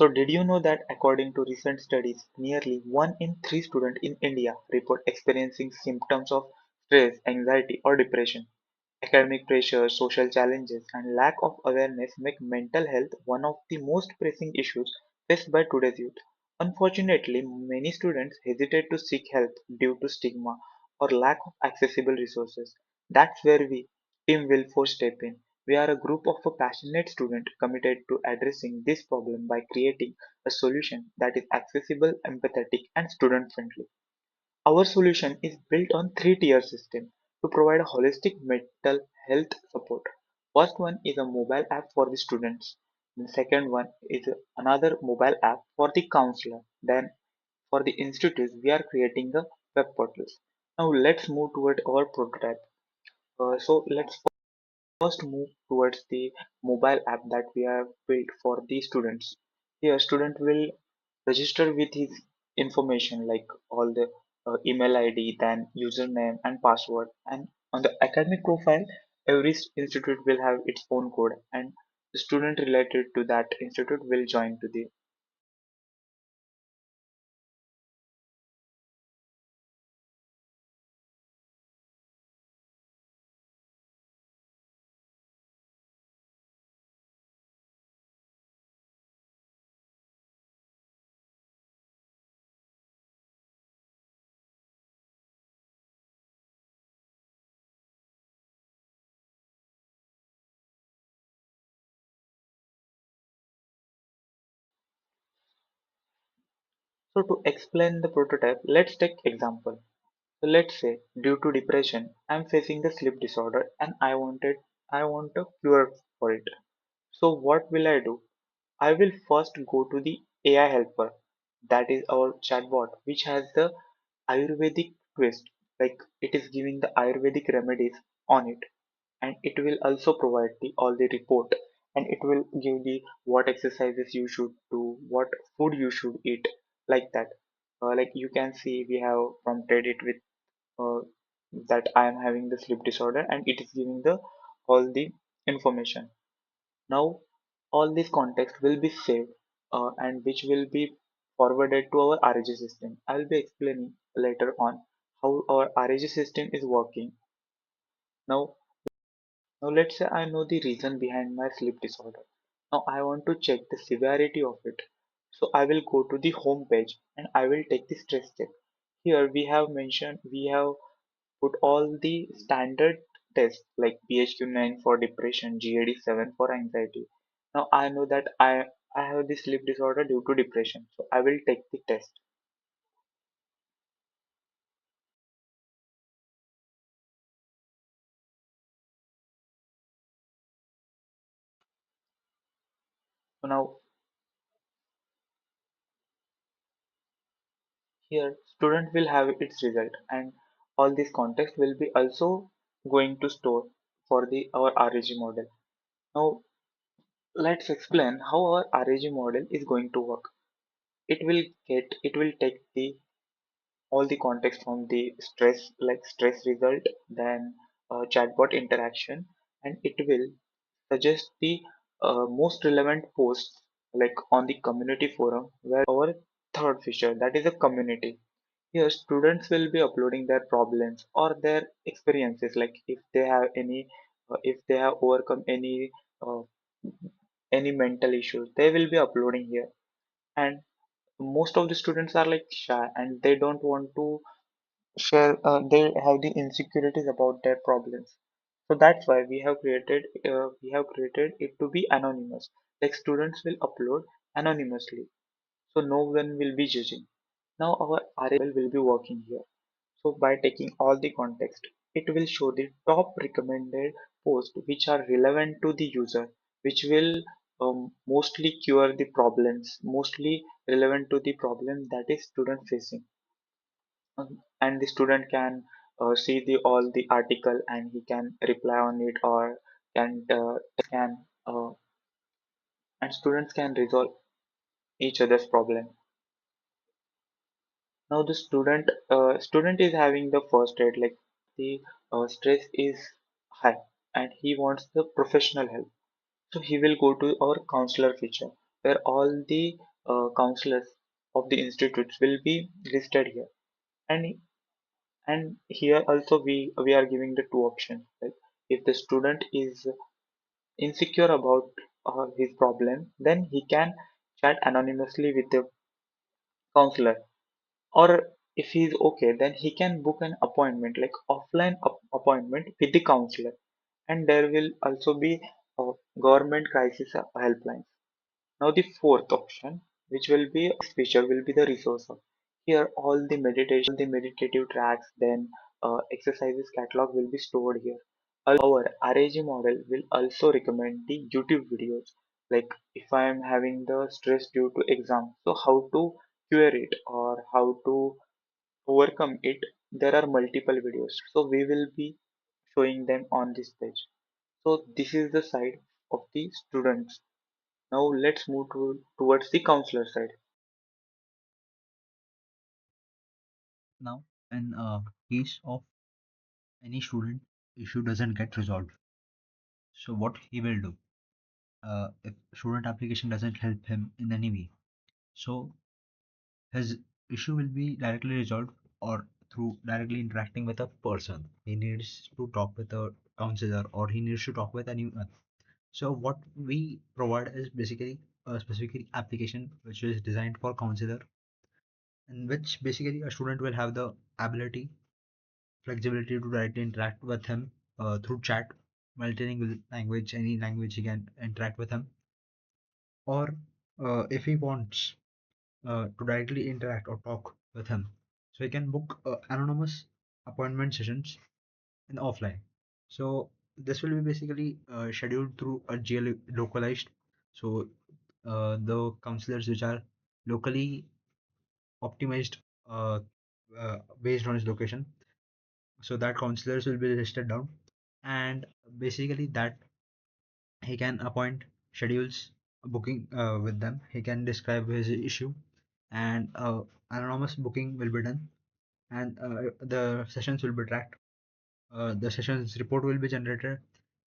So did you know that according to recent studies, nearly 1 in 3 students in India report experiencing symptoms of stress, anxiety or depression? Academic pressure, social challenges and lack of awareness make mental health one of the most pressing issues faced by today's youth. Unfortunately, many students hesitate to seek help due to stigma or lack of accessible resources. That's where we, Team Wilforce, step in. We are a group of passionate students committed to addressing this problem by creating a solution that is accessible, empathetic, and student friendly. Our solution is built on three-tier system to provide a holistic mental health support. First one is a mobile app for the students. The second one is another mobile app for the counselor. Then for the institutes, we are creating a web portals. Now let's move toward our prototype. So let's first move towards the mobile app that we have built for the students. Here, student will register with his information like all the email ID, then username and password. And on the academic profile, every institute will have its own code, and the student related to that institute will join to the. So to explain the prototype, let's take example. So let's say due to depression, I'm facing the sleep disorder and I want a cure for it. So what will I do? I will first go to the AI helper, that is our chatbot, which has the Ayurvedic twist, like it is giving the Ayurvedic remedies on it, and it will also provide the all the report, and it will give the what exercises you should do, what food you should eat, like that. Like you can see, we have prompted it with uh, that I am having the sleep disorder, and it is giving the all the information. Now, all this context will be saved and which will be forwarded to our RAG system. I will be explaining later on how our RAG system is working. Now, now let's say I know the reason behind my sleep disorder. Now I want to check the severity of it. So I will go to the home page and I will take the stress check. Here we have put all the standard tests like PHQ-9 for depression, GAD-7 for anxiety. Now I know that I have the sleep disorder due to depression, so I will take the test. So now here student will have its result, and all this context will be also going to store for the our RAG model. Now let's explain how our RAG model is going to work. It will take the all the context from the stress like stress result, then chatbot interaction, and it will suggest the most relevant posts like on the community forum, where our third feature, that is a community. Here students will be uploading their problems or their experiences, like if they have any if they have overcome uh, any mental issues, they will be uploading here. And most of the students are like shy and they don't want to share, they have the insecurities about their problems. So that's why we have created it to be anonymous, like students will upload anonymously, so no one will be judging. Now our RA will be working here. So by taking all the context, it will show the top recommended posts which are relevant to the user, which will mostly cure the problems, mostly relevant to the problem that is student facing. And the student can see the all the article and he can reply on it, or can and students can resolve each other's problem. Now the student is having the first aid, like the stress is high and he wants the professional help. So he will go to our counselor feature, where all the counselors of the institutes will be listed here. And and here also we are giving the two options, like if the student is insecure about his problem, then he can chat anonymously with the counselor, or if he is okay, then he can book an appointment, like offline appointment with the counselor. And there will also be a government crisis helplines. Now the fourth option, which will be this feature, will be the resource hub. Here all the meditative tracks, then exercises catalog will be stored here. Our RAG model will also recommend the YouTube videos, like if I am having the stress due to exam, so how to cure it or how to overcome it. There are multiple videos, so we will be showing them on this page. So this is the side of the students. Now let's move towards the counselor side. Now, in case of any student issue doesn't get resolved, so what he will do? If student application doesn't help him in any way, so his issue will be directly resolved or through directly interacting with a person. He needs to talk with a counselor or he needs to talk with anyone. So what we provide is basically a specific application which is designed for counselor, in which basically a student will have the ability, flexibility to directly interact with him through chat, multilingual language, any language he can interact with him, or if he wants to directly interact or talk with him, so he can book anonymous appointment sessions in offline. So this will be basically scheduled through a localized. So the counselors which are locally optimized uh, based on his location. So that counselors will be listed down, and basically that he can appoint schedules booking with them. He can describe his issue, and anonymous booking will be done, and the sessions will be tracked. The sessions report will be generated,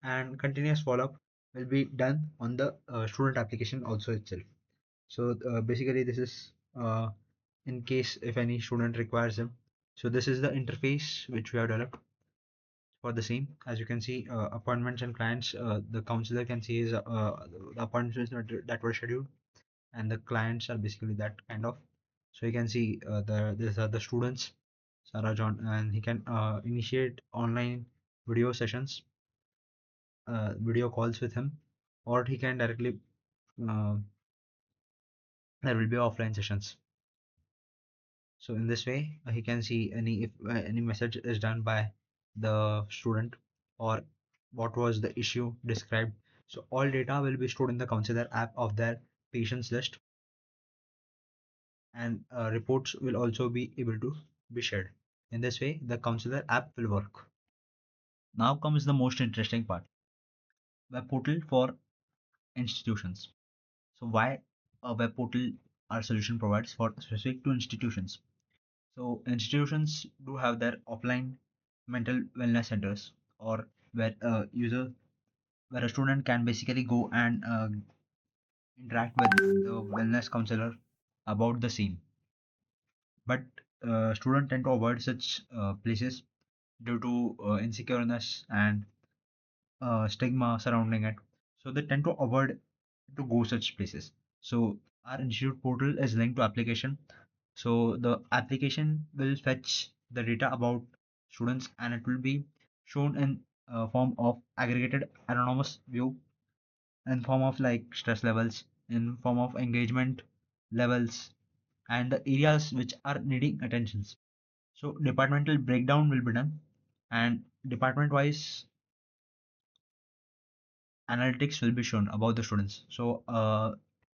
and continuous follow-up will be done on the student application also itself. So basically this is in case if any student requires them. So this is the interface which we have developed for the same. As you can see, appointments and clients, the counselor can see his the appointments that were scheduled, and the clients are basically that kind of. So you can see these are the students, Sarah John, and he can initiate online video sessions, video calls with him, or he can directly uh, there will be offline sessions. So in this way, he can see any if any message is done by the student, or what was the issue described. So all data will be stored in the counselor app of their patients list, and reports will also be able to be shared. In this way, the counselor app will work. Now comes the most interesting part: web portal for institutions. So why a web portal our solution provides for specific to institutions? So institutions do have their offline mental wellness centers, or where a user, where a student can basically go and interact with the wellness counselor about the same. But students tend to avoid such places due to insecureness and stigma surrounding it. So they tend to avoid to go such places. So our institute portal is linked to application. So the application will fetch the data about students, and it will be shown in form of aggregated anonymous view, in form of like stress levels, in form of engagement levels, and the areas which are needing attentions. So departmental breakdown will be done, and department wise analytics will be shown about the students. So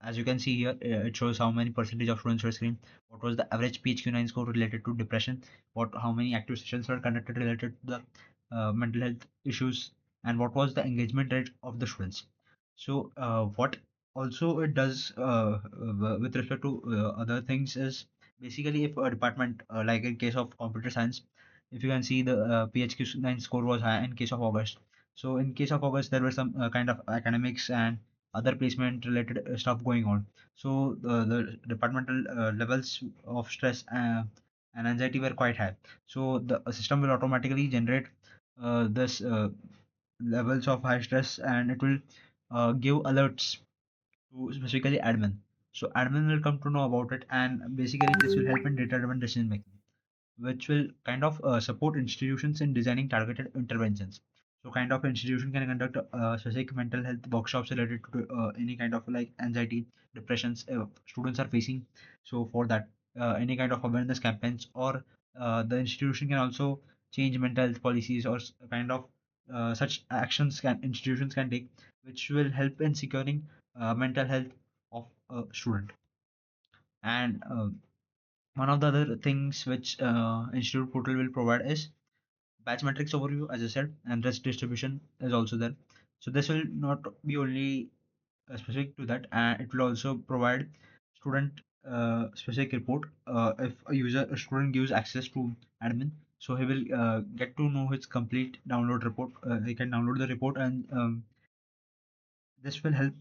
as you can see here, it shows how many percentage of students were screened, what was the average PHQ-9 score related to depression, how many active sessions were conducted related to the mental health issues, and what was the engagement rate of the students. So what also it does with respect to other things is basically if a department like in case of computer science, if you can see the PHQ-9 score was high in case of August. So in case of August, there were some kind of academics and other placement related stuff going on. So the departmental levels of stress and anxiety were quite high. So the system will automatically generate this levels of high stress, and it will give alerts to specifically admin. So admin will come to know about it, and basically this will help in data-driven decision making, which will kind of support institutions in designing targeted interventions. So, kind of institution can conduct specific mental health workshops related to any kind of like anxiety, depressions students are facing. So, for that, any kind of awareness campaigns, or the institution can also change mental health policies, or kind of such actions can institutions can take, which will help in securing mental health of a student. And one of the other things which Institute Portal will provide is batch metrics overview, as I said, and rest distribution is also there. So this will not be only specific to that, and it will also provide student specific report. If a student gives access to admin, so he will get to know his complete download report. He can download the report, and this will help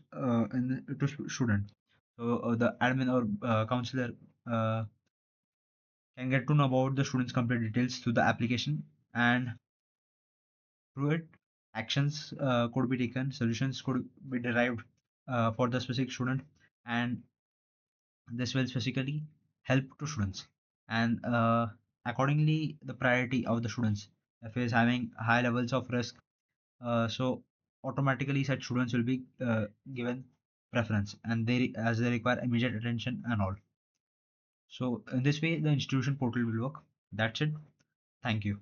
in to student. So the admin or counselor uh, can get to know about the student's complete details through the application, and through it actions could be taken, solutions could be derived for the specific student, and this will specifically help to students, and accordingly the priority of the students, if he is having high levels of risk, so automatically such students will be given preference, and they as they require immediate attention and all. So in this way the institution portal will work. That's it. Thank you.